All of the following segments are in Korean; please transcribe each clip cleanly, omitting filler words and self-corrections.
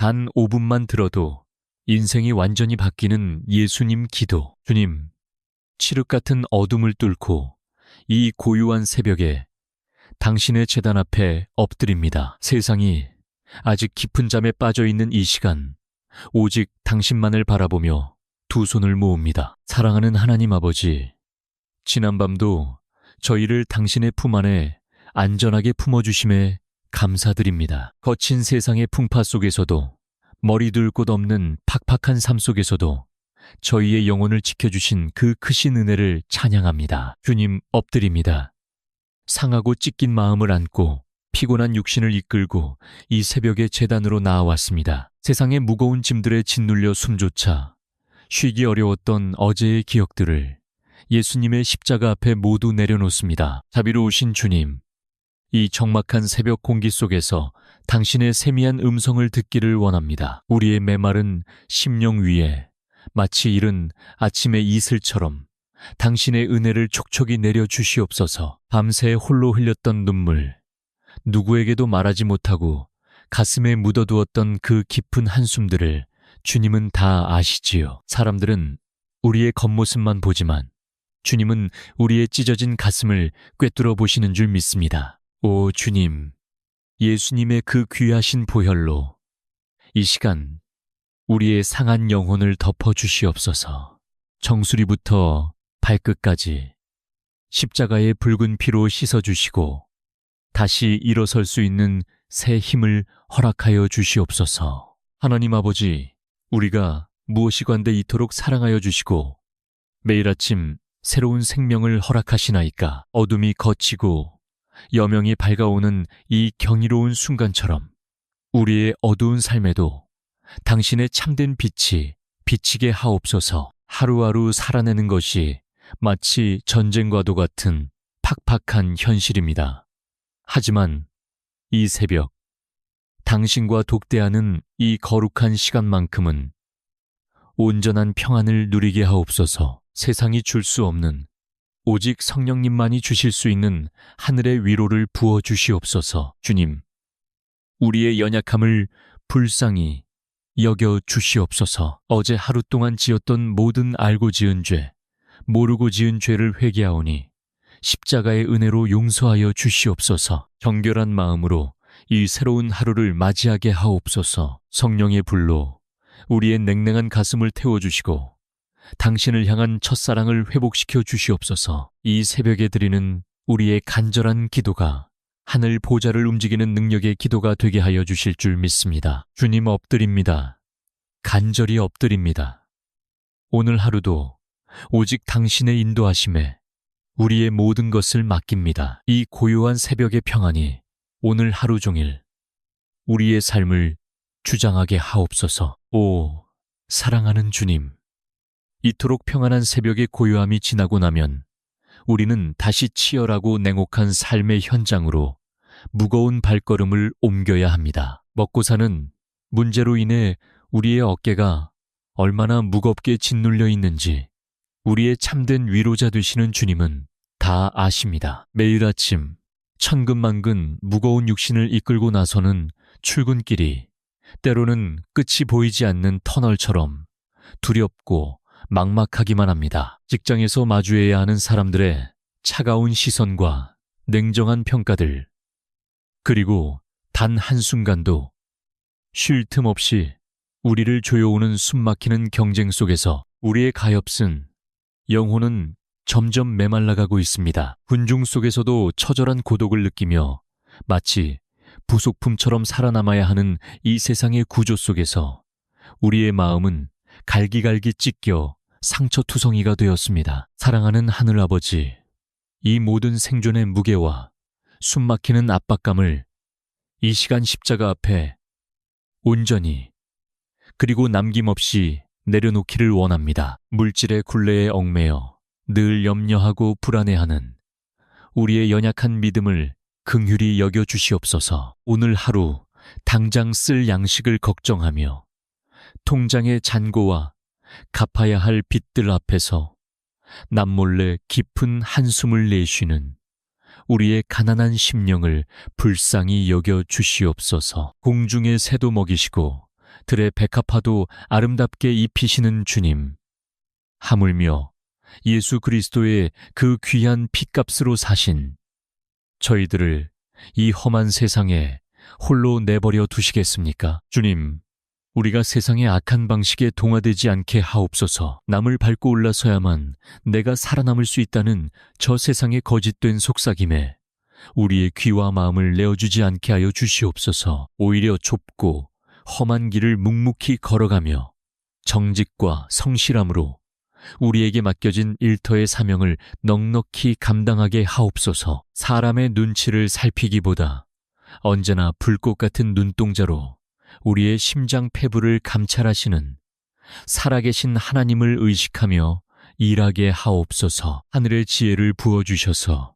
단 5분만 들어도 인생이 완전히 바뀌는 예수님 기도. 주님, 칠흑 같은 어둠을 뚫고 이 고요한 새벽에 당신의 제단 앞에 엎드립니다. 세상이 아직 깊은 잠에 빠져 있는 이 시간, 오직 당신만을 바라보며 두 손을 모읍니다. 사랑하는 하나님 아버지, 지난밤도 저희를 당신의 품 안에 안전하게 품어주심에 감사드립니다. 거친 세상의 풍파 속에서도, 머리둘 곳 없는 팍팍한 삶 속에서도 저희의 영혼을 지켜주신 그 크신 은혜를 찬양합니다. 주님, 엎드립니다. 상하고 찢긴 마음을 안고 피곤한 육신을 이끌고 이 새벽에 제단으로 나아왔습니다. 세상의 무거운 짐들에 짓눌려 숨조차 쉬기 어려웠던 어제의 기억들을 예수님의 십자가 앞에 모두 내려놓습니다. 자비로우신 주님, 이 적막한 새벽 공기 속에서 당신의 세미한 음성을 듣기를 원합니다. 우리의 메마른 심령 위에 마치 이른 아침의 이슬처럼 당신의 은혜를 촉촉이 내려주시옵소서. 밤새 홀로 흘렸던 눈물, 누구에게도 말하지 못하고 가슴에 묻어두었던 그 깊은 한숨들을 주님은 다 아시지요. 사람들은 우리의 겉모습만 보지만 주님은 우리의 찢어진 가슴을 꿰뚫어 보시는 줄 믿습니다. 오 주님, 예수님의 그 귀하신 보혈로 이 시간 우리의 상한 영혼을 덮어주시옵소서. 정수리부터 발끝까지 십자가의 붉은 피로 씻어주시고 다시 일어설 수 있는 새 힘을 허락하여 주시옵소서. 하나님 아버지, 우리가 무엇이건대 이토록 사랑하여 주시고 매일 아침 새로운 생명을 허락하시나이까. 어둠이 걷히고 여명이 밝아오는 이 경이로운 순간처럼 우리의 어두운 삶에도 당신의 참된 빛이 비치게 하옵소서. 하루하루 살아내는 것이 마치 전쟁과도 같은 팍팍한 현실입니다. 하지만 이 새벽, 당신과 독대하는 이 거룩한 시간만큼은 온전한 평안을 누리게 하옵소서. 세상이 줄 수 없는, 오직 성령님만이 주실 수 있는 하늘의 위로를 부어 주시옵소서. 주님, 우리의 연약함을 불쌍히 여겨 주시옵소서. 어제 하루 동안 지었던 모든 알고 지은 죄, 모르고 지은 죄를 회개하오니 십자가의 은혜로 용서하여 주시옵소서. 정결한 마음으로 이 새로운 하루를 맞이하게 하옵소서. 성령의 불로 우리의 냉랭한 가슴을 태워주시고 당신을 향한 첫사랑을 회복시켜 주시옵소서. 이 새벽에 드리는 우리의 간절한 기도가 하늘 보좌를 움직이는 능력의 기도가 되게 하여 주실 줄 믿습니다. 주님, 엎드립니다. 간절히 엎드립니다. 오늘 하루도 오직 당신의 인도하심에 우리의 모든 것을 맡깁니다. 이 고요한 새벽의 평안이 오늘 하루 종일 우리의 삶을 주장하게 하옵소서. 오, 사랑하는 주님, 이토록 평안한 새벽의 고요함이 지나고 나면 우리는 다시 치열하고 냉혹한 삶의 현장으로 무거운 발걸음을 옮겨야 합니다. 먹고 사는 문제로 인해 우리의 어깨가 얼마나 무겁게 짓눌려 있는지 우리의 참된 위로자 되시는 주님은 다 아십니다. 매일 아침 천근만근 무거운 육신을 이끌고 나서는 출근길이 때로는 끝이 보이지 않는 터널처럼 두렵고 막막하기만 합니다. 직장에서 마주해야 하는 사람들의 차가운 시선과 냉정한 평가들, 그리고 단 한순간도 쉴 틈 없이 우리를 조여오는 숨막히는 경쟁 속에서 우리의 가엾은 영혼은 점점 메말라가고 있습니다. 군중 속에서도 처절한 고독을 느끼며 마치 부속품처럼 살아남아야 하는 이 세상의 구조 속에서 우리의 마음은 갈기갈기 찢겨 상처투성이가 되었습니다. 사랑하는 하늘아버지, 이 모든 생존의 무게와 숨막히는 압박감을 이 시간 십자가 앞에 온전히 그리고 남김없이 내려놓기를 원합니다. 물질의 굴레에 얽매여 늘 염려하고 불안해하는 우리의 연약한 믿음을 긍휼히 여겨 주시옵소서. 오늘 하루 당장 쓸 양식을 걱정하며 통장의 잔고와 갚아야 할 빚들 앞에서 남몰래 깊은 한숨을 내쉬는 우리의 가난한 심령을 불쌍히 여겨 주시옵소서. 공중의 새도 먹이시고 들의 백합화도 아름답게 입히시는 주님, 하물며 예수 그리스도의 그 귀한 핏값으로 사신 저희들을 이 험한 세상에 홀로 내버려 두시겠습니까? 주님, 우리가 세상의 악한 방식에 동화되지 않게 하옵소서. 남을 밟고 올라서야만 내가 살아남을 수 있다는 저 세상의 거짓된 속삭임에 우리의 귀와 마음을 내어주지 않게 하여 주시옵소서. 오히려 좁고 험한 길을 묵묵히 걸어가며 정직과 성실함으로 우리에게 맡겨진 일터의 사명을 넉넉히 감당하게 하옵소서. 사람의 눈치를 살피기보다 언제나 불꽃 같은 눈동자로 우리의 심장 패부를 감찰하시는 살아계신 하나님을 의식하며 일하게 하옵소서. 하늘의 지혜를 부어주셔서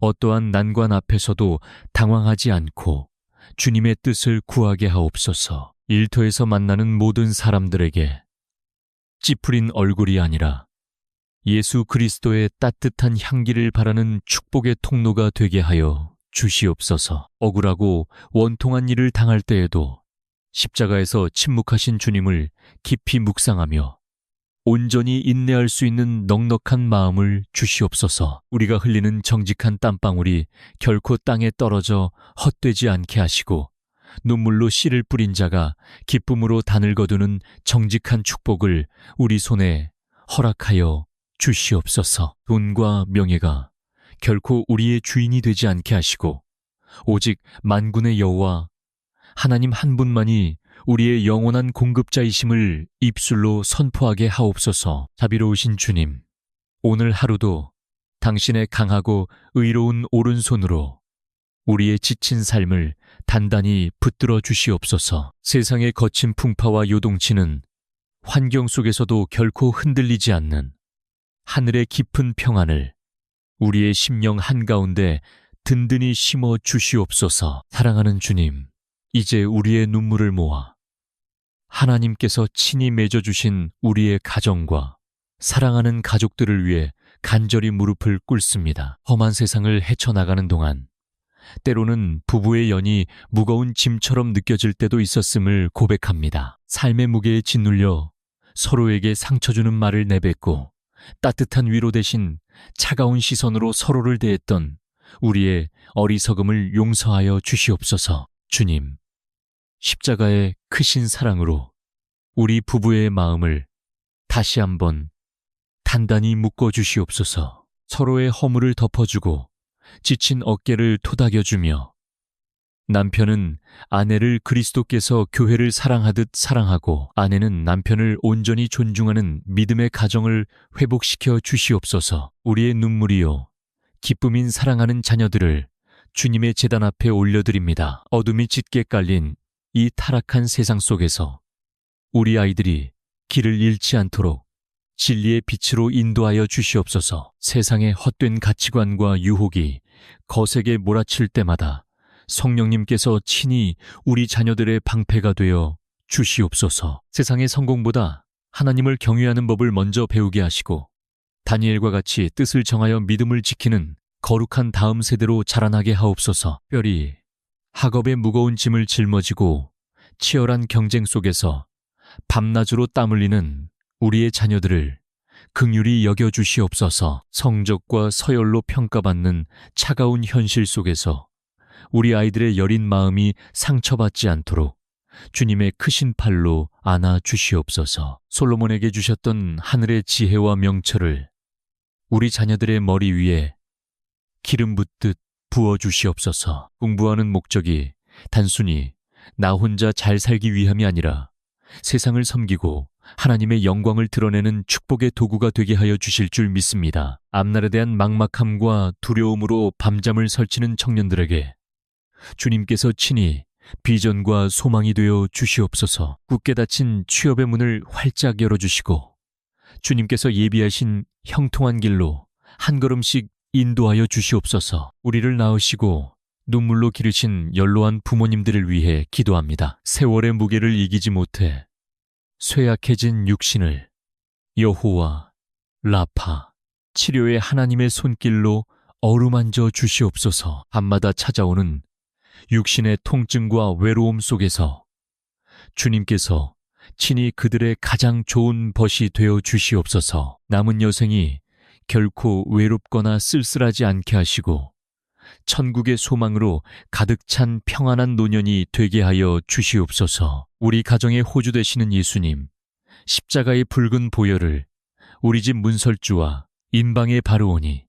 어떠한 난관 앞에서도 당황하지 않고 주님의 뜻을 구하게 하옵소서. 일터에서 만나는 모든 사람들에게 찌푸린 얼굴이 아니라 예수 그리스도의 따뜻한 향기를 바라는 축복의 통로가 되게 하여 주시옵소서. 억울하고 원통한 일을 당할 때에도 십자가에서 침묵하신 주님을 깊이 묵상하며 온전히 인내할 수 있는 넉넉한 마음을 주시옵소서. 우리가 흘리는 정직한 땀방울이 결코 땅에 떨어져 헛되지 않게 하시고 눈물로 씨를 뿌린 자가 기쁨으로 단을 거두는 정직한 축복을 우리 손에 허락하여 주시옵소서. 돈과 명예가 결코 우리의 주인이 되지 않게 하시고 오직 만군의 여호와 하나님 한 분만이 우리의 영원한 공급자이심을 입술로 선포하게 하옵소서. 자비로우신 주님, 오늘 하루도 당신의 강하고 의로운 오른손으로 우리의 지친 삶을 단단히 붙들어 주시옵소서. 세상의 거친 풍파와 요동치는 환경 속에서도 결코 흔들리지 않는 하늘의 깊은 평안을 우리의 심령 한가운데 든든히 심어 주시옵소서. 사랑하는 주님, 이제 우리의 눈물을 모아 하나님께서 친히 맺어주신 우리의 가정과 사랑하는 가족들을 위해 간절히 무릎을 꿇습니다. 험한 세상을 헤쳐나가는 동안 때로는 부부의 연이 무거운 짐처럼 느껴질 때도 있었음을 고백합니다. 삶의 무게에 짓눌려 서로에게 상처 주는 말을 내뱉고 따뜻한 위로 대신 차가운 시선으로 서로를 대했던 우리의 어리석음을 용서하여 주시옵소서. 주님, 십자가의 크신 사랑으로 우리 부부의 마음을 다시 한번 단단히 묶어 주시옵소서. 서로의 허물을 덮어주고 지친 어깨를 토닥여주며 남편은 아내를 그리스도께서 교회를 사랑하듯 사랑하고 아내는 남편을 온전히 존중하는 믿음의 가정을 회복시켜 주시옵소서. 우리의 눈물이요 기쁨인 사랑하는 자녀들을 주님의 제단 앞에 올려드립니다. 어둠이 짙게 깔린 이 타락한 세상 속에서 우리 아이들이 길을 잃지 않도록 진리의 빛으로 인도하여 주시옵소서. 세상의 헛된 가치관과 유혹이 거세게 몰아칠 때마다 성령님께서 친히 우리 자녀들의 방패가 되어 주시옵소서. 세상의 성공보다 하나님을 경외하는 법을 먼저 배우게 하시고 다니엘과 같이 뜻을 정하여 믿음을 지키는 거룩한 다음 세대로 자라나게 하옵소서. 특별히 학업의 무거운 짐을 짊어지고 치열한 경쟁 속에서 밤낮으로 땀 흘리는 우리의 자녀들을 긍휼히 여겨주시옵소서. 성적과 서열로 평가받는 차가운 현실 속에서 우리 아이들의 여린 마음이 상처받지 않도록 주님의 크신 팔로 안아 주시옵소서. 솔로몬에게 주셨던 하늘의 지혜와 명철을 우리 자녀들의 머리 위에 기름 붓듯 부어주시옵소서. 공부하는 목적이 단순히 나 혼자 잘 살기 위함이 아니라 세상을 섬기고 하나님의 영광을 드러내는 축복의 도구가 되게 하여 주실 줄 믿습니다. 앞날에 대한 막막함과 두려움으로 밤잠을 설치는 청년들에게 주님께서 친히 비전과 소망이 되어 주시옵소서. 굳게 닫힌 취업의 문을 활짝 열어주시고 주님께서 예비하신 형통한 길로 한 걸음씩 인도하여 주시옵소서. 우리를 낳으시고 눈물로 기르신 연로한 부모님들을 위해 기도합니다. 세월의 무게를 이기지 못해 쇠약해진 육신을 여호와 라파 치료의 하나님의 손길로 어루만져 주시옵소서. 밤마다 찾아오는 육신의 통증과 외로움 속에서 주님께서 친히 그들의 가장 좋은 벗이 되어 주시옵소서. 남은 여생이 결코 외롭거나 쓸쓸하지 않게 하시고 천국의 소망으로 가득 찬 평안한 노년이 되게 하여 주시옵소서. 우리 가정의 호주 되시는 예수님, 십자가의 붉은 보혈을 우리 집 문설주와 인방에 바르오니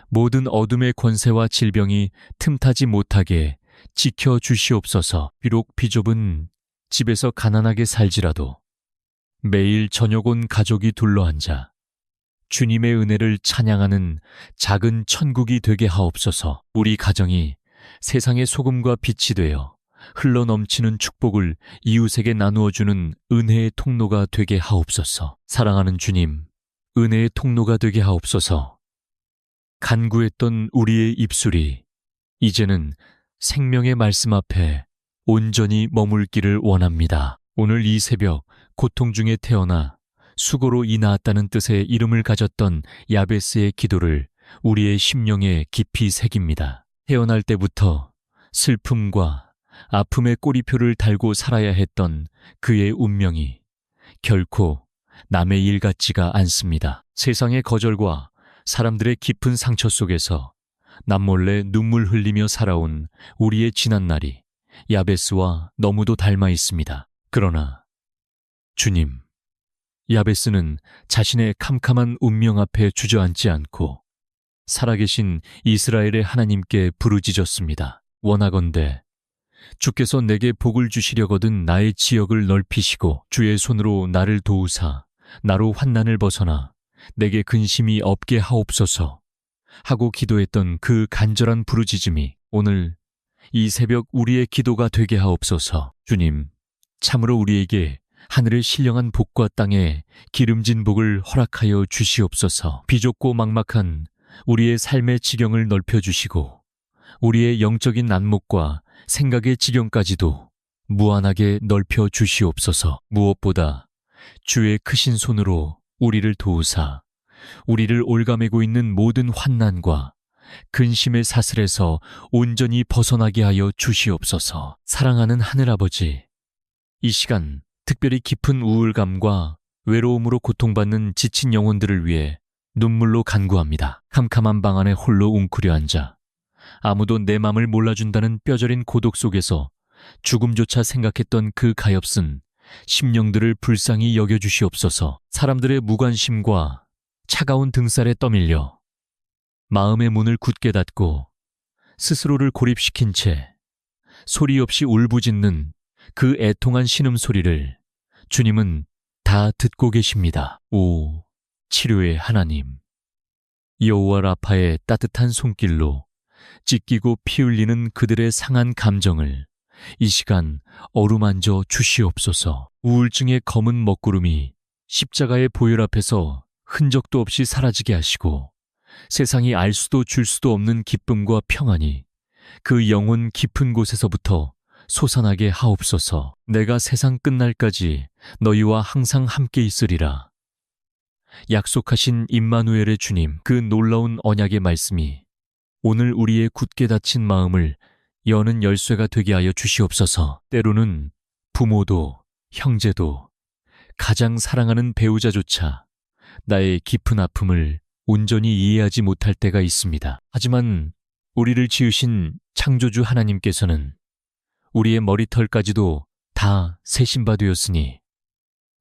모든 어둠의 권세와 질병이 틈타지 못하게 지켜 주시옵소서. 비록 비좁은 집에서 가난하게 살지라도 매일 저녁 온 가족이 둘러앉아 주님의 은혜를 찬양하는 작은 천국이 되게 하옵소서. 우리 가정이 세상의 소금과 빛이 되어 흘러넘치는 축복을 이웃에게 나누어주는 은혜의 통로가 되게 하옵소서. 사랑하는 주님, 은혜의 통로가 되게 하옵소서. 간구했던 우리의 입술이 이제는 생명의 말씀 앞에 온전히 머물기를 원합니다. 오늘 이 새벽 고통 중에 태어나 수고로 이 낳았다는 뜻의 이름을 가졌던 야베스의 기도를 우리의 심령에 깊이 새깁니다. 태어날 때부터 슬픔과 아픔의 꼬리표를 달고 살아야 했던 그의 운명이 결코 남의 일 같지가 않습니다. 세상의 거절과 사람들의 깊은 상처 속에서 남몰래 눈물 흘리며 살아온 우리의 지난날이 야베스와 너무도 닮아 있습니다. 그러나 주님, 야베스는 자신의 캄캄한 운명 앞에 주저앉지 않고 살아계신 이스라엘의 하나님께 부르짖었습니다. 원하건대 주께서 내게 복을 주시려거든 나의 지역을 넓히시고 주의 손으로 나를 도우사 나로 환난을 벗어나 내게 근심이 없게 하옵소서 하고 기도했던 그 간절한 부르짖음이 오늘 이 새벽 우리의 기도가 되게 하옵소서. 주님, 참으로 우리에게 하늘의 신령한 복과 땅에 기름진 복을 허락하여 주시옵소서. 비좁고 막막한 우리의 삶의 지경을 넓혀주시고 우리의 영적인 안목과 생각의 지경까지도 무한하게 넓혀 주시옵소서. 무엇보다 주의 크신 손으로 우리를 도우사 우리를 올가매고 있는 모든 환난과 근심의 사슬에서 온전히 벗어나게 하여 주시옵소서. 사랑하는 하늘아버지, 이 시간 특별히 깊은 우울감과 외로움으로 고통받는 지친 영혼들을 위해 눈물로 간구합니다. 캄캄한 방 안에 홀로 웅크려 앉아 아무도 내 맘을 몰라준다는 뼈저린 고독 속에서 죽음조차 생각했던 그 가엾은 심령들을 불쌍히 여겨주시옵소서. 사람들의 무관심과 차가운 등살에 떠밀려 마음의 문을 굳게 닫고 스스로를 고립시킨 채 소리 없이 울부짖는 그 애통한 신음소리를 주님은 다 듣고 계십니다. 오, 치료의 하나님, 여호와 라파의 따뜻한 손길로 찢기고 피 흘리는 그들의 상한 감정을 이 시간 어루만져 주시옵소서. 우울증의 검은 먹구름이 십자가의 보혈 앞에서 흔적도 없이 사라지게 하시고 세상이 알 수도 줄 수도 없는 기쁨과 평안이 그 영혼 깊은 곳에서부터 솟아나게 하옵소서. 내가 세상 끝날까지 너희와 항상 함께 있으리라. 약속하신 임마누엘의 주님, 그 놀라운 언약의 말씀이 오늘 우리의 굳게 닫힌 마음을 여는 열쇠가 되게 하여 주시옵소서. 때로는 부모도 형제도 가장 사랑하는 배우자조차 나의 깊은 아픔을 온전히 이해하지 못할 때가 있습니다. 하지만 우리를 지으신 창조주 하나님께서는 우리의 머리털까지도 다 세신 바 되었으니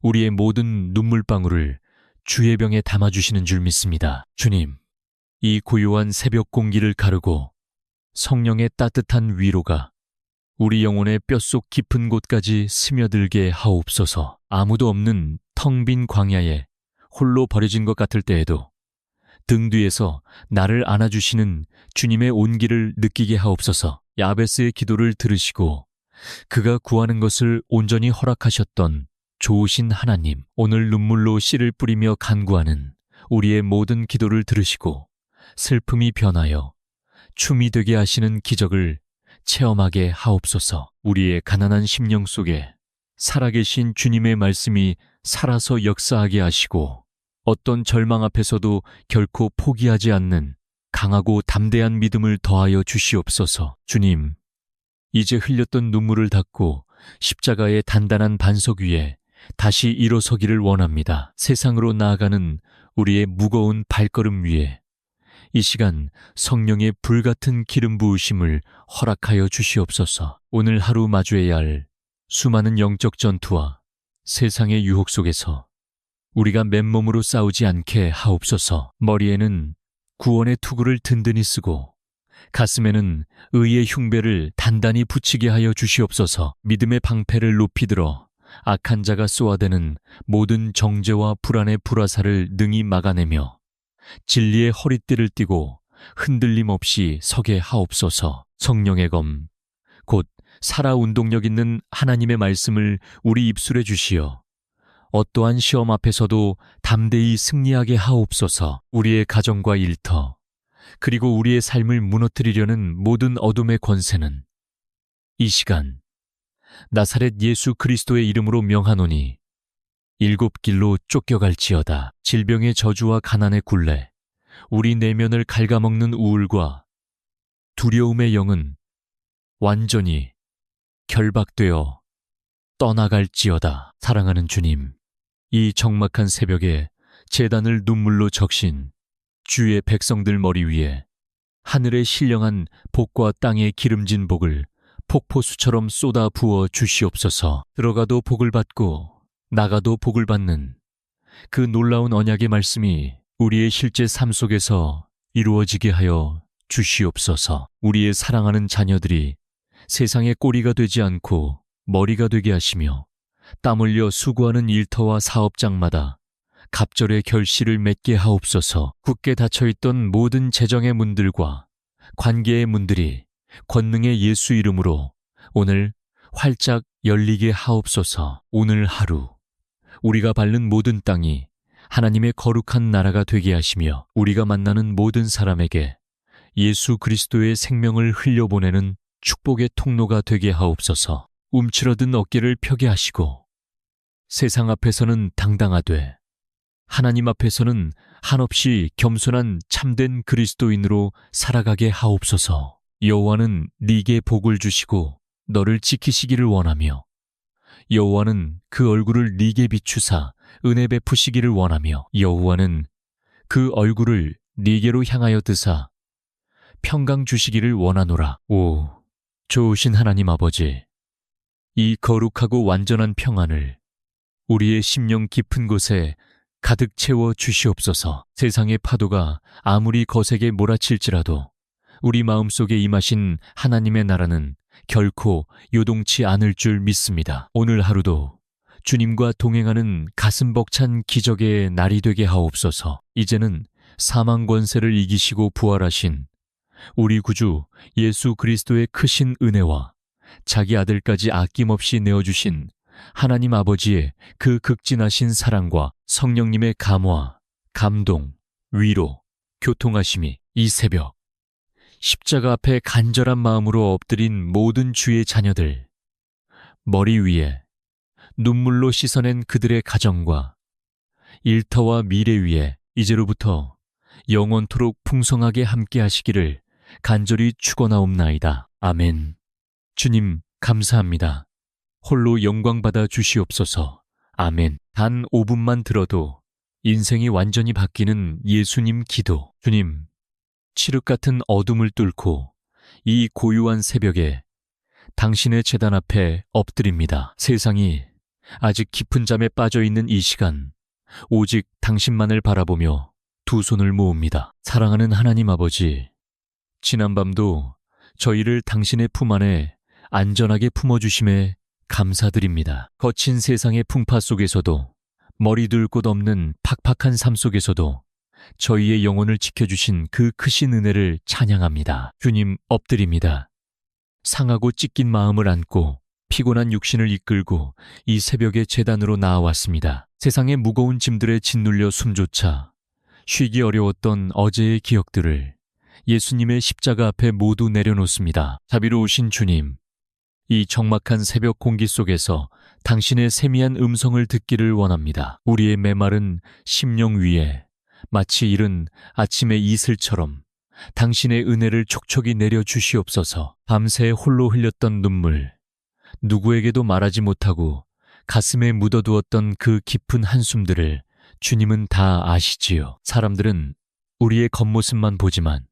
우리의 모든 눈물방울을 주의 병에 담아주시는 줄 믿습니다. 주님, 이 고요한 새벽 공기를 가르고 성령의 따뜻한 위로가 우리 영혼의 뼛속 깊은 곳까지 스며들게 하옵소서. 아무도 없는 텅 빈 광야에 홀로 버려진 것 같을 때에도 등 뒤에서 나를 안아주시는 주님의 온기를 느끼게 하옵소서. 야베스의 기도를 들으시고 그가 구하는 것을 온전히 허락하셨던 좋으신 하나님, 오늘 눈물로 씨를 뿌리며 간구하는 우리의 모든 기도를 들으시고 슬픔이 변하여 춤이 되게 하시는 기적을 체험하게 하옵소서. 우리의 가난한 심령 속에 살아계신 주님의 말씀이 살아서 역사하게 하시고 어떤 절망 앞에서도 결코 포기하지 않는 강하고 담대한 믿음을 더하여 주시옵소서. 주님, 이제 흘렸던 눈물을 닦고 십자가의 단단한 반석 위에 다시 일어서기를 원합니다. 세상으로 나아가는 우리의 무거운 발걸음 위에 이 시간 성령의 불같은 기름 부으심을 허락하여 주시옵소서. 오늘 하루 마주해야 할 수많은 영적 전투와 세상의 유혹 속에서 우리가 맨몸으로 싸우지 않게 하옵소서. 머리에는 구원의 투구를 든든히 쓰고 가슴에는 의의 흉배를 단단히 붙이게 하여 주시옵소서. 믿음의 방패를 높이 들어 악한 자가 쏘아대는 모든 정죄와 불안의 불화살을 능히 막아내며 진리의 허리띠를 띠고 흔들림 없이 서게 하옵소서. 성령의 검, 곧 살아 운동력 있는 하나님의 말씀을 우리 입술에 주시어 어떠한 시험 앞에서도 담대히 승리하게 하옵소서. 우리의 가정과 일터, 그리고 우리의 삶을 무너뜨리려는 모든 어둠의 권세는 이 시간 나사렛 예수 그리스도의 이름으로 명하노니 일곱 길로 쫓겨갈지어다. 질병의 저주와 가난의 굴레, 우리 내면을 갉아먹는 우울과 두려움의 영은 완전히 결박되어 떠나갈지어다. 사랑하는 주님, 이 적막한 새벽에 제단을 눈물로 적신 주의 백성들 머리 위에 하늘의 신령한 복과 땅의 기름진 복을 폭포수처럼 쏟아 부어 주시옵소서. 들어가도 복을 받고 나가도 복을 받는 그 놀라운 언약의 말씀이 우리의 실제 삶 속에서 이루어지게 하여 주시옵소서. 우리의 사랑하는 자녀들이 세상의 꼬리가 되지 않고 머리가 되게 하시며 땀 흘려 수고하는 일터와 사업장마다 갑절의 결실을 맺게 하옵소서. 굳게 닫혀있던 모든 재정의 문들과 관계의 문들이 권능의 예수 이름으로 오늘 활짝 열리게 하옵소서. 오늘 하루 우리가 밟는 모든 땅이 하나님의 거룩한 나라가 되게 하시며 우리가 만나는 모든 사람에게 예수 그리스도의 생명을 흘려보내는 축복의 통로가 되게 하옵소서. 움츠러든 어깨를 펴게 하시고 세상 앞에서는 당당하되 하나님 앞에서는 한없이 겸손한 참된 그리스도인으로 살아가게 하옵소서. 여호와는 네게 복을 주시고 너를 지키시기를 원하며 여호와는 그 얼굴을 네게 비추사 은혜 베푸시기를 원하며 여호와는 그 얼굴을 네게로 향하여 드사 평강 주시기를 원하노라. 오, 좋으신 하나님 아버지, 이 거룩하고 완전한 평안을 우리의 심령 깊은 곳에 가득 채워 주시옵소서. 세상의 파도가 아무리 거세게 몰아칠지라도 우리 마음속에 임하신 하나님의 나라는 결코 요동치 않을 줄 믿습니다. 오늘 하루도 주님과 동행하는 가슴 벅찬 기적의 날이 되게 하옵소서. 이제는 사망 권세를 이기시고 부활하신 우리 구주 예수 그리스도의 크신 은혜와 자기 아들까지 아낌없이 내어주신 하나님 아버지의 그 극진하신 사랑과 성령님의 감화, 감동, 위로, 교통하심이 이 새벽 십자가 앞에 간절한 마음으로 엎드린 모든 주의 자녀들 머리 위에 눈물로 씻어낸 그들의 가정과 일터와 미래 위에 이제로부터 영원토록 풍성하게 함께 하시기를 간절히 축원하옵나이다. 아멘. 주님 감사합니다. 홀로 영광받아 주시옵소서. 아멘. 단 5분만 들어도 인생이 완전히 바뀌는 예수님 기도. 주님, 칠흑 같은 어둠을 뚫고 이 고요한 새벽에 당신의 제단 앞에 엎드립니다. 세상이 아직 깊은 잠에 빠져있는 이 시간, 오직 당신만을 바라보며 두 손을 모읍니다. 사랑하는 하나님 아버지, 지난밤도 저희를 당신의 품 안에 안전하게 품어주심에 감사드립니다. 거친 세상의 풍파 속에서도 머리 둘 곳 없는 팍팍한 삶 속에서도 저희의 영혼을 지켜주신 그 크신 은혜를 찬양합니다. 주님 엎드립니다. 상하고 찢긴 마음을 안고 피곤한 육신을 이끌고 이 새벽에 제단으로 나아왔습니다. 세상의 무거운 짐들에 짓눌려 숨조차 쉬기 어려웠던 어제의 기억들을 예수님의 십자가 앞에 모두 내려놓습니다. 자비로우신 주님, 이 적막한 새벽 공기 속에서 당신의 세미한 음성을 듣기를 원합니다. 우리의 메마른 심령 위에 마치 이른 아침의 이슬처럼 당신의 은혜를 촉촉이 내려주시옵소서. 밤새 홀로 흘렸던 눈물, 누구에게도 말하지 못하고 가슴에 묻어두었던 그 깊은 한숨들을 주님은 다 아시지요. 사람들은 우리의 겉모습만 보지만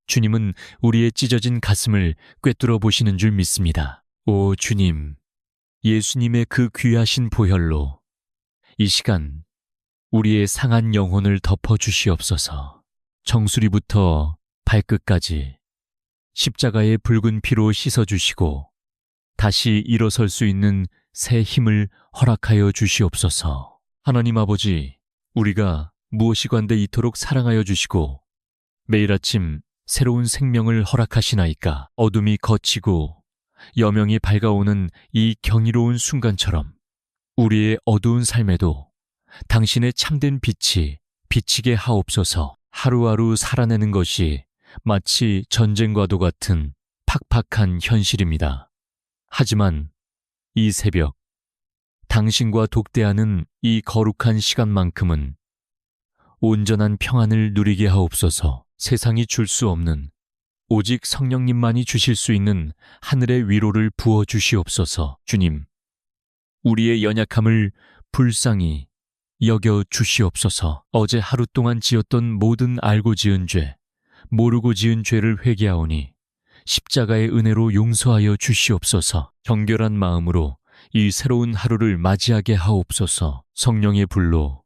주님은 우리의 찢어진 가슴을 꿰뚫어 보시는 줄 믿습니다. 오 주님, 예수님의 그 귀하신 보혈로 이 시간 우리의 상한 영혼을 덮어주시옵소서. 정수리부터 발끝까지 십자가의 붉은 피로 씻어주시고 다시 일어설 수 있는 새 힘을 허락하여 주시옵소서. 하나님 아버지, 우리가 무엇이건대 이토록 사랑하여 주시고 매일 아침 새로운 생명을 허락하시나이까. 어둠이 걷히고 여명이 밝아오는 이 경이로운 순간처럼 우리의 어두운 삶에도 당신의 참된 빛이 비치게 하옵소서. 하루하루 살아내는 것이 마치 전쟁과도 같은 팍팍한 현실입니다. 하지만 이 새벽, 당신과 독대하는 이 거룩한 시간만큼은 온전한 평안을 누리게 하옵소서. 세상이 줄 수 없는, 오직 성령님만이 주실 수 있는 하늘의 위로를 부어 주시옵소서. 주님, 우리의 연약함을 불쌍히 여겨 주시옵소서. 어제 하루 동안 지었던 모든 알고 지은 죄, 모르고 지은 죄를 회개하오니 십자가의 은혜로 용서하여 주시옵소서. 정결한 마음으로 이 새로운 하루를 맞이하게 하옵소서. 성령의 불로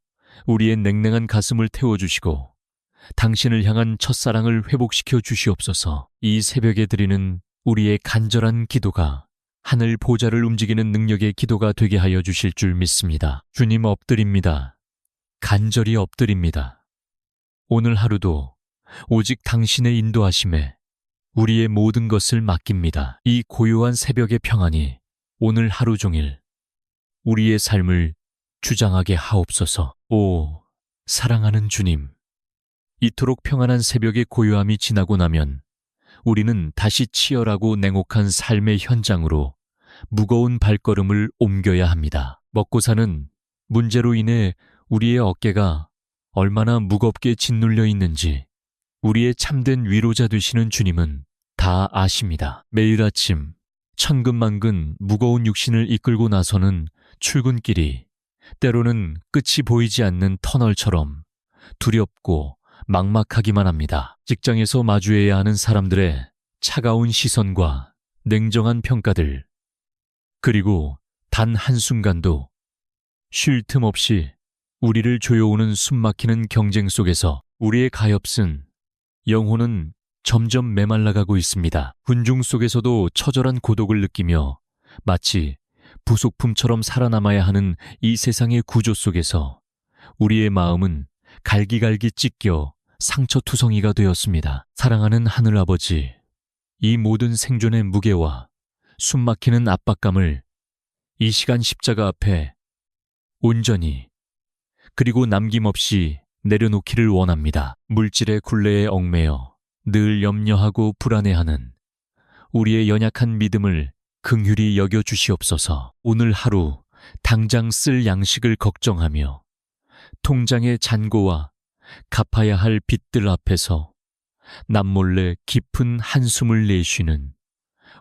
우리의 냉랭한 가슴을 태워주시고 당신을 향한 첫사랑을 회복시켜 주시옵소서. 이 새벽에 드리는 우리의 간절한 기도가 하늘 보좌를 움직이는 능력의 기도가 되게 하여 주실 줄 믿습니다. 주님 엎드립니다. 간절히 엎드립니다. 오늘 하루도 오직 당신의 인도하심에 우리의 모든 것을 맡깁니다. 이 고요한 새벽의 평안이 오늘 하루 종일 우리의 삶을 주장하게 하옵소서. 오, 사랑하는 주님, 이토록 평안한 새벽의 고요함이 지나고 나면 우리는 다시 치열하고 냉혹한 삶의 현장으로 무거운 발걸음을 옮겨야 합니다. 먹고 사는 문제로 인해 우리의 어깨가 얼마나 무겁게 짓눌려 있는지 우리의 참된 위로자 되시는 주님은 다 아십니다. 매일 아침 천근만근 무거운 육신을 이끌고 나서는 출근길이 때로는 끝이 보이지 않는 터널처럼 두렵고 막막하기만 합니다. 직장에서 마주해야 하는 사람들의 차가운 시선과 냉정한 평가들, 그리고 단 한순간도 쉴 틈 없이 우리를 조여오는 숨막히는 경쟁 속에서 우리의 가엾은 영혼은 점점 메말라가고 있습니다. 군중 속에서도 처절한 고독을 느끼며 마치 부속품처럼 살아남아야 하는 이 세상의 구조 속에서 우리의 마음은 갈기갈기 찢겨 상처투성이가 되었습니다. 사랑하는 하늘아버지, 이 모든 생존의 무게와 숨막히는 압박감을 이 시간 십자가 앞에 온전히 그리고 남김없이 내려놓기를 원합니다. 물질의 굴레에 얽매여 늘 염려하고 불안해하는 우리의 연약한 믿음을 긍휼히 여겨 주시옵소서. 오늘 하루 당장 쓸 양식을 걱정하며 통장의 잔고와 갚아야 할 빚들 앞에서 남몰래 깊은 한숨을 내쉬는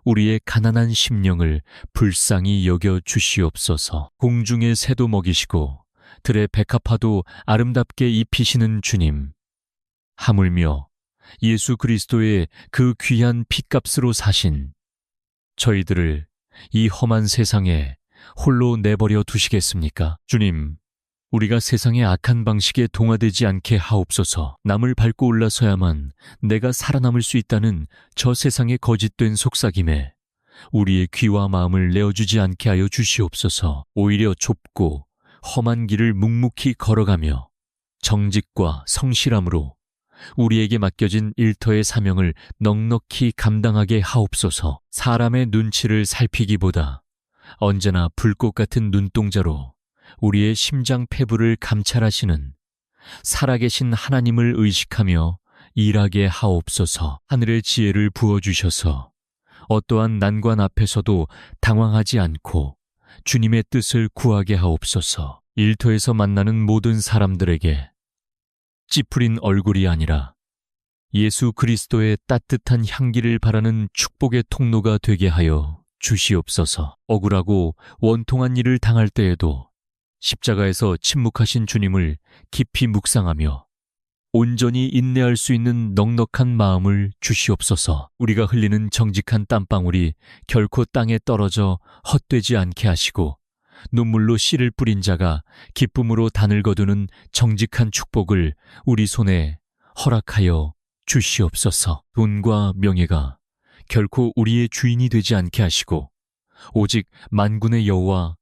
우리의 가난한 심령을 불쌍히 여겨 주시옵소서. 공중의 새도 먹이시고 들의 백합화도 아름답게 입히시는 주님, 하물며 예수 그리스도의 그 귀한 핏값으로 사신 저희들을 이 험한 세상에 홀로 내버려 두시겠습니까? 주님, 우리가 세상의 악한 방식에 동화되지 않게 하옵소서. 남을 밟고 올라서야만 내가 살아남을 수 있다는 저 세상의 거짓된 속삭임에 우리의 귀와 마음을 내어주지 않게 하여 주시옵소서. 오히려 좁고 험한 길을 묵묵히 걸어가며 정직과 성실함으로 우리에게 맡겨진 일터의 사명을 넉넉히 감당하게 하옵소서. 사람의 눈치를 살피기보다 언제나 불꽃 같은 눈동자로 우리의 심장 패부를 감찰하시는 살아계신 하나님을 의식하며 일하게 하옵소서. 하늘의 지혜를 부어주셔서 어떠한 난관 앞에서도 당황하지 않고 주님의 뜻을 구하게 하옵소서. 일터에서 만나는 모든 사람들에게 찌푸린 얼굴이 아니라 예수 그리스도의 따뜻한 향기를 바라는 축복의 통로가 되게 하여 주시옵소서. 억울하고 원통한 일을 당할 때에도 십자가에서 침묵하신 주님을 깊이 묵상하며 온전히 인내할 수 있는 넉넉한 마음을 주시옵소서. 우리가 흘리는 정직한 땀방울이 결코 땅에 떨어져 헛되지 않게 하시고 눈물로 씨를 뿌린 자가 기쁨으로 단을 거두는 정직한 축복을 우리 손에 허락하여 주시옵소서. 돈과 명예가 결코 우리의 주인이 되지 않게 하시고 오직 만군의 여호와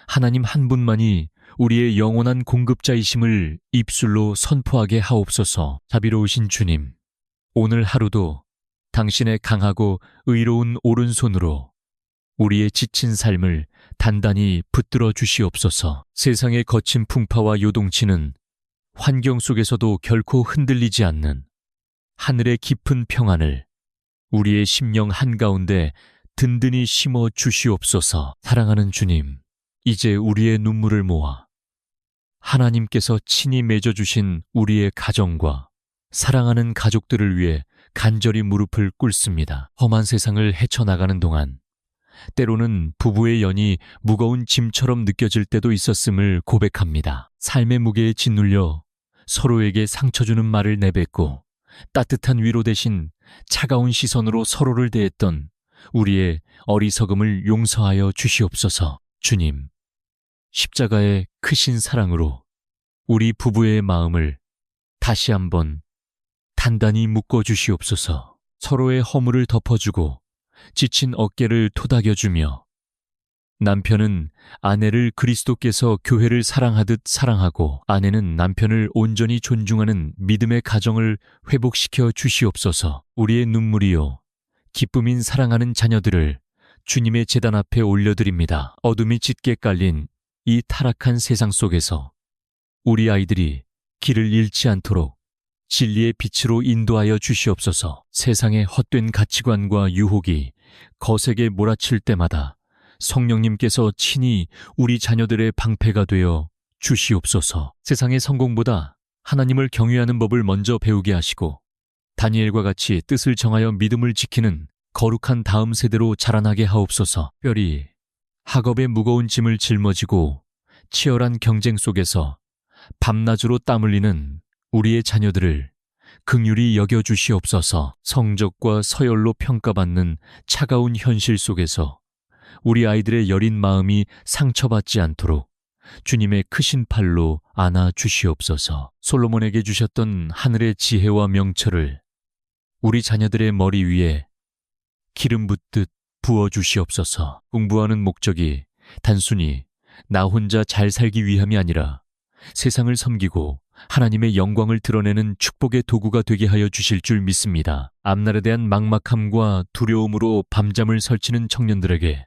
하나님 한 분만이 우리의 영원한 공급자이심을 입술로 선포하게 하옵소서. 자비로우신 주님, 오늘 하루도 당신의 강하고 의로운 오른손으로 우리의 지친 삶을 단단히 붙들어 주시옵소서. 세상의 거친 풍파와 요동치는 환경 속에서도 결코 흔들리지 않는 하늘의 깊은 평안을 우리의 심령 한가운데 든든히 심어 주시옵소서. 사랑하는 주님, 이제 우리의 눈물을 모아 하나님께서 친히 맺어주신 우리의 가정과 사랑하는 가족들을 위해 간절히 무릎을 꿇습니다. 험한 세상을 헤쳐나가는 동안 때로는 부부의 연이 무거운 짐처럼 느껴질 때도 있었음을 고백합니다. 삶의 무게에 짓눌려 서로에게 상처 주는 말을 내뱉고 따뜻한 위로 대신 차가운 시선으로 서로를 대했던 우리의 어리석음을 용서하여 주시옵소서. 주님, 십자가의 크신 사랑으로 우리 부부의 마음을 다시 한번 단단히 묶어 주시옵소서. 서로의 허물을 덮어주고 지친 어깨를 토닥여주며 남편은 아내를 그리스도께서 교회를 사랑하듯 사랑하고 아내는 남편을 온전히 존중하는 믿음의 가정을 회복시켜 주시옵소서. 우리의 눈물이요 기쁨인 사랑하는 자녀들을 주님의 제단 앞에 올려드립니다. 어둠이 짙게 깔린 이 타락한 세상 속에서 우리 아이들이 길을 잃지 않도록 진리의 빛으로 인도하여 주시옵소서. 세상의 헛된 가치관과 유혹이 거세게 몰아칠 때마다 성령님께서 친히 우리 자녀들의 방패가 되어 주시옵소서. 세상의 성공보다 하나님을 경외하는 법을 먼저 배우게 하시고 다니엘과 같이 뜻을 정하여 믿음을 지키는 거룩한 다음 세대로 자라나게 하옵소서. 특별히 학업의 무거운 짐을 짊어지고 치열한 경쟁 속에서 밤낮으로 땀 흘리는 우리의 자녀들을 긍휼히 여겨주시옵소서. 성적과 서열로 평가받는 차가운 현실 속에서 우리 아이들의 여린 마음이 상처받지 않도록 주님의 크신 팔로 안아 주시옵소서. 솔로몬에게 주셨던 하늘의 지혜와 명철을 우리 자녀들의 머리 위에 기름 붓듯 부어주시옵소서. 공부하는 목적이 단순히 나 혼자 잘 살기 위함이 아니라 세상을 섬기고 하나님의 영광을 드러내는 축복의 도구가 되게 하여 주실 줄 믿습니다. 앞날에 대한 막막함과 두려움으로 밤잠을 설치는 청년들에게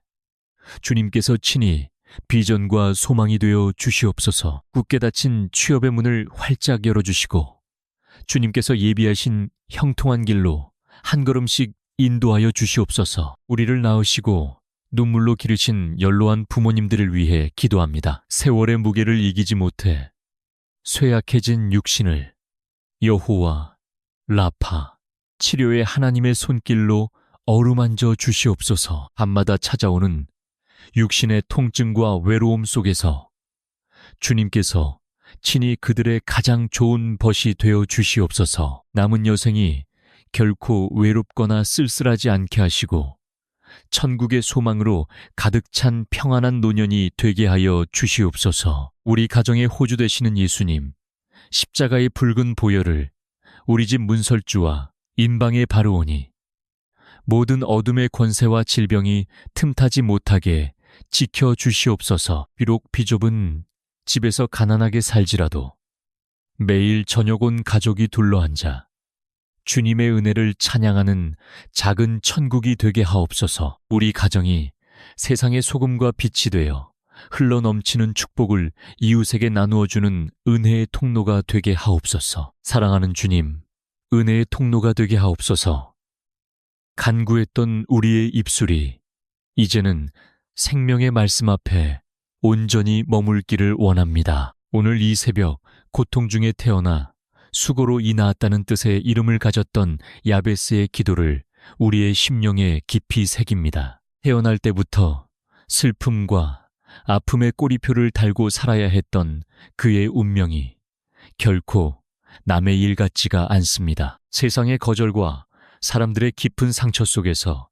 주님께서 친히 비전과 소망이 되어 주시옵소서. 굳게 닫힌 취업의 문을 활짝 열어주시고 주님께서 예비하신 형통한 길로 한 걸음씩 인도하여 주시옵소서. 우리를 낳으시고 눈물로 기르신 연로한 부모님들을 위해 기도합니다. 세월의 무게를 이기지 못해 쇠약해진 육신을 여호와 라파 치료의 하나님의 손길로 어루만져 주시옵소서. 밤마다 찾아오는 육신의 통증과 외로움 속에서 주님께서 친히 그들의 가장 좋은 벗이 되어 주시옵소서. 남은 여생이 결코 외롭거나 쓸쓸하지 않게 하시고 천국의 소망으로 가득 찬 평안한 노년이 되게 하여 주시옵소서. 우리 가정의 호주 되시는 예수님, 십자가의 붉은 보혈을 우리 집 문설주와 인방에 바르오니 모든 어둠의 권세와 질병이 틈타지 못하게 지켜 주시옵소서. 비록 비좁은 집에서 가난하게 살지라도 매일 저녁 온 가족이 둘러앉아 주님의 은혜를 찬양하는 작은 천국이 되게 하옵소서. 우리 가정이 세상의 소금과 빛이 되어 흘러넘치는 축복을 이웃에게 나누어주는 은혜의 통로가 되게 하옵소서. 사랑하는 주님, 은혜의 통로가 되게 하옵소서. 간구했던 우리의 입술이 이제는 생명의 말씀 앞에 온전히 머물기를 원합니다. 오늘 이 새벽 고통 중에 태어나 수고로 이 낳았다는 뜻의 이름을 가졌던 야베스의 기도를 우리의 심령에 깊이 새깁니다. 태어날 때부터 슬픔과 아픔의 꼬리표를 달고 살아야 했던 그의 운명이 결코 남의 일 같지가 않습니다. 세상의 거절과 사람들의 깊은 상처 속에서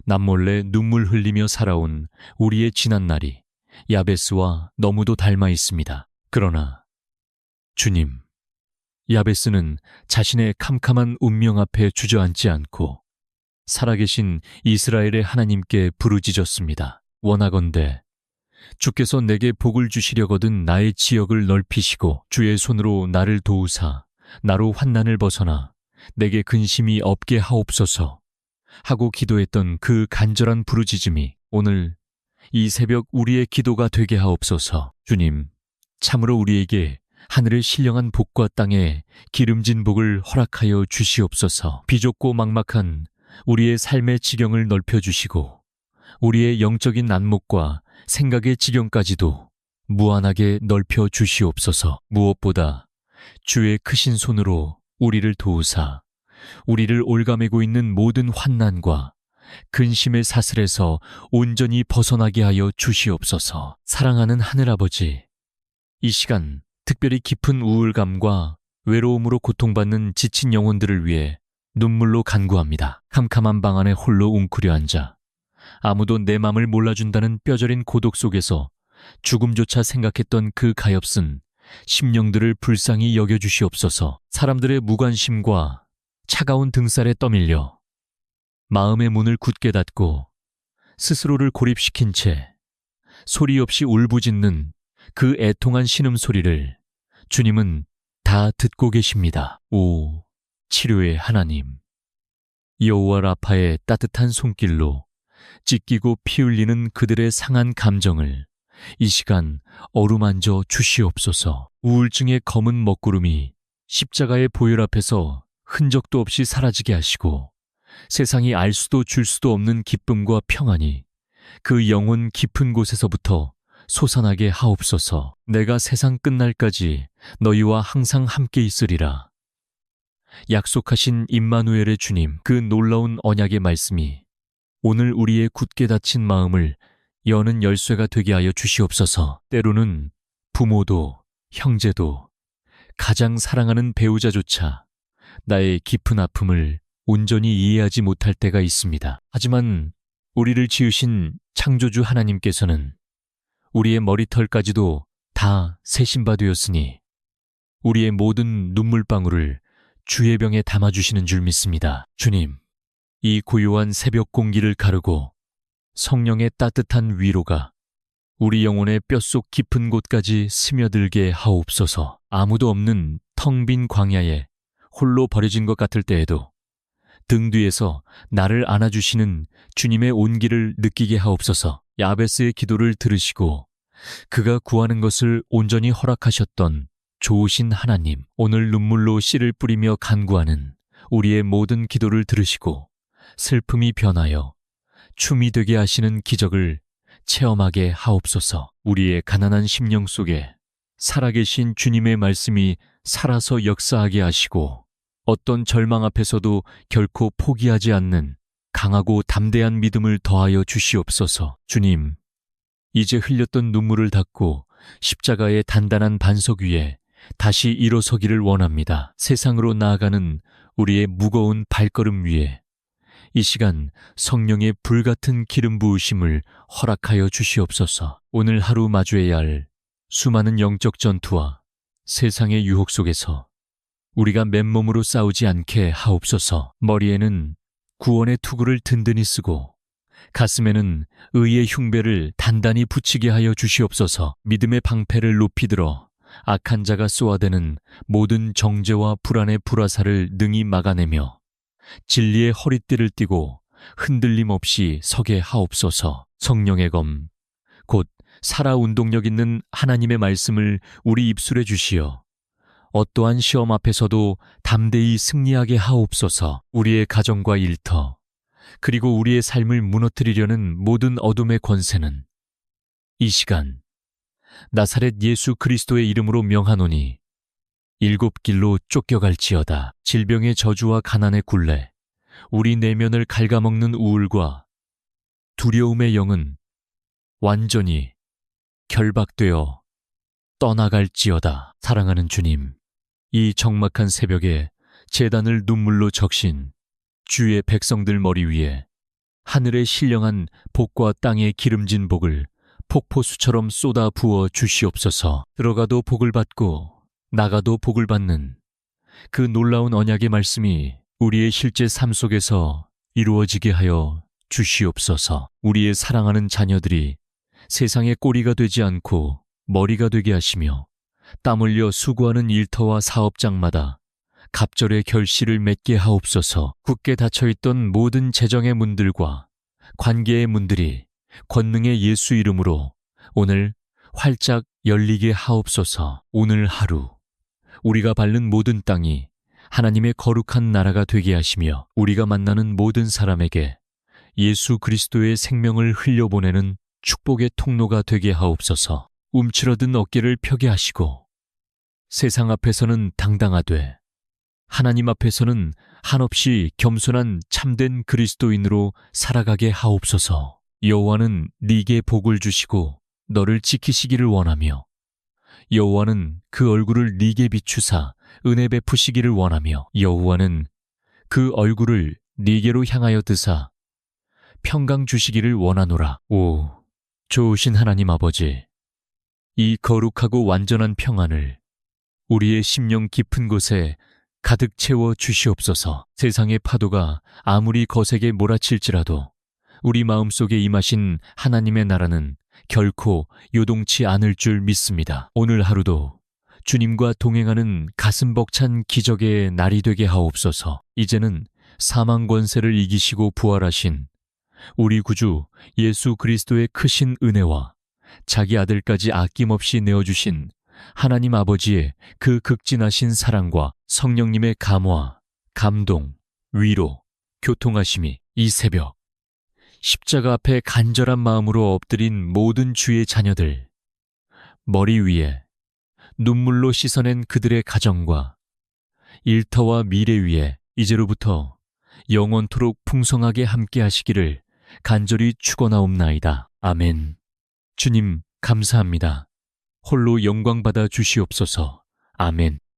남몰래 눈물 흘리며 살아온 우리의 지난날이 야베스와 너무도 닮아 있습니다. 그러나 주님, 야베스는 자신의 캄캄한 운명 앞에 주저앉지 않고 살아계신 이스라엘의 하나님께 부르짖었습니다. 원하건대 주께서 내게 복을 주시려거든 나의 지역을 넓히시고 주의 손으로 나를 도우사 나로 환난을 벗어나 내게 근심이 없게 하옵소서 하고 기도했던 그 간절한 부르짖음이 오늘 이 새벽 우리의 기도가 되게 하옵소서. 주님, 참으로 우리에게 하늘의 신령한 복과 땅에 기름진 복을 허락하여 주시옵소서. 비좁고 막막한 우리의 삶의 지경을 넓혀주시고 우리의 영적인 안목과 생각의 지경까지도 무한하게 넓혀 주시옵소서. 무엇보다 주의 크신 손으로 우리를 도우사 우리를 올가매고 있는 모든 환난과 근심의 사슬에서 온전히 벗어나게 하여 주시옵소서. 사랑하는 하늘아버지, 이 시간 특별히 깊은 우울감과 외로움으로 고통받는 지친 영혼들을 위해 눈물로 간구합니다. 캄캄한 방 안에 홀로 웅크려 앉아 아무도 내 맘을 몰라준다는 뼈저린 고독 속에서 죽음조차 생각했던 그 가엾은 심령들을 불쌍히 여겨주시옵소서. 사람들의 무관심과 차가운 등살에 떠밀려 마음의 문을 굳게 닫고 스스로를 고립시킨 채 소리 없이 울부짖는 그 애통한 신음소리를 주님은 다 듣고 계십니다. 오, 치료의 하나님, 여호와 라파의 따뜻한 손길로 찢기고 피 흘리는 그들의 상한 감정을 이 시간 어루만져 주시옵소서. 우울증의 검은 먹구름이 십자가의 보혈 앞에서 흔적도 없이 사라지게 하시고 세상이 알 수도 줄 수도 없는 기쁨과 평안이 그 영혼 깊은 곳에서부터 솟아나게 하옵소서. 내가 세상 끝날까지 너희와 항상 함께 있으리라. 약속하신 임마누엘의 주님, 그 놀라운 언약의 말씀이 오늘 우리의 굳게 닫힌 마음을 여는 열쇠가 되게 하여 주시옵소서. 때로는 부모도 형제도 가장 사랑하는 배우자조차 나의 깊은 아픔을 온전히 이해하지 못할 때가 있습니다. 하지만 우리를 지으신 창조주 하나님께서는 우리의 머리털까지도 다 세신 바 되었으니 우리의 모든 눈물방울을 주의 병에 담아주시는 줄 믿습니다. 주님, 이 고요한 새벽 공기를 가르고 성령의 따뜻한 위로가 우리 영혼의 뼛속 깊은 곳까지 스며들게 하옵소서. 아무도 없는 텅 빈 광야에 홀로 버려진 것 같을 때에도 등 뒤에서 나를 안아주시는 주님의 온기를 느끼게 하옵소서. 야베스의 기도를 들으시고 그가 구하는 것을 온전히 허락하셨던 좋으신 하나님, 오늘 눈물로 씨를 뿌리며 간구하는 우리의 모든 기도를 들으시고 슬픔이 변하여 춤이 되게 하시는 기적을 체험하게 하옵소서. 우리의 가난한 심령 속에 살아계신 주님의 말씀이 살아서 역사하게 하시고 어떤 절망 앞에서도 결코 포기하지 않는 강하고 담대한 믿음을 더하여 주시옵소서. 주님, 이제 흘렸던 눈물을 닦고 십자가의 단단한 반석 위에 다시 일어서기를 원합니다. 세상으로 나아가는 우리의 무거운 발걸음 위에 이 시간 성령의 불같은 기름 부으심을 허락하여 주시옵소서. 오늘 하루 마주해야 할 수많은 영적 전투와 세상의 유혹 속에서 우리가 맨몸으로 싸우지 않게 하옵소서. 머리에는 구원의 투구를 든든히 쓰고 가슴에는 의의 흉배를 단단히 붙이게 하여 주시옵소서. 믿음의 방패를 높이 들어 악한 자가 쏘아대는 모든 정죄와 불안의 불화살을 능히 막아내며 진리의 허리띠를 띠고 흔들림 없이 서게 하옵소서. 성령의 검, 곧 살아 운동력 있는 하나님의 말씀을 우리 입술에 주시어 어떠한 시험 앞에서도 담대히 승리하게 하옵소서. 우리의 가정과 일터, 그리고 우리의 삶을 무너뜨리려는 모든 어둠의 권세는 이 시간 나사렛 예수 그리스도의 이름으로 명하노니 일곱 길로 쫓겨갈지어다. 질병의 저주와 가난의 굴레, 우리 내면을 갉아먹는 우울과 두려움의 영은 완전히 결박되어 떠나갈지어다. 사랑하는 주님, 이 적막한 새벽에 제단을 눈물로 적신 주의 백성들 머리 위에 하늘의 신령한 복과 땅의 기름진 복을 폭포수처럼 쏟아 부어 주시옵소서. 들어가도 복을 받고 나가도 복을 받는 그 놀라운 언약의 말씀이 우리의 실제 삶 속에서 이루어지게 하여 주시옵소서. 우리의 사랑하는 자녀들이 세상의 꼬리가 되지 않고 머리가 되게 하시며 땀 흘려 수고하는 일터와 사업장마다 갑절의 결실을 맺게 하옵소서. 굳게 닫혀있던 모든 재정의 문들과 관계의 문들이 권능의 예수 이름으로 오늘 활짝 열리게 하옵소서. 오늘 하루 우리가 밟는 모든 땅이 하나님의 거룩한 나라가 되게 하시며 우리가 만나는 모든 사람에게 예수 그리스도의 생명을 흘려보내는 축복의 통로가 되게 하옵소서. 움츠러든 어깨를 펴게 하시고 세상 앞에서는 당당하되 하나님 앞에서는 한없이 겸손한 참된 그리스도인으로 살아가게 하옵소서. 여호와는 네게 복을 주시고 너를 지키시기를 원하며 여호와는 그 얼굴을 네게 비추사 은혜 베푸시기를 원하며 여호와는 그 얼굴을 네게로 향하여 드사 평강 주시기를 원하노라. 오, 좋으신 하나님 아버지, 이 거룩하고 완전한 평안을 우리의 심령 깊은 곳에 가득 채워 주시옵소서. 세상의 파도가 아무리 거세게 몰아칠지라도 우리 마음속에 임하신 하나님의 나라는 결코 요동치 않을 줄 믿습니다. 오늘 하루도 주님과 동행하는 가슴 벅찬 기적의 날이 되게 하옵소서. 이제는 사망 권세를 이기시고 부활하신 우리 구주 예수 그리스도의 크신 은혜와 자기 아들까지 아낌없이 내어주신 하나님 아버지의 그 극진하신 사랑과 성령님의 감화, 감동, 위로, 교통하심이 이 새벽 십자가 앞에 간절한 마음으로 엎드린 모든 주의 자녀들 머리 위에 눈물로 씻어낸 그들의 가정과 일터와 미래 위에 이제로부터 영원토록 풍성하게 함께 하시기를 간절히 축원하옵나이다. 아멘. 주님 감사합니다. 홀로 영광받아 주시옵소서. 아멘.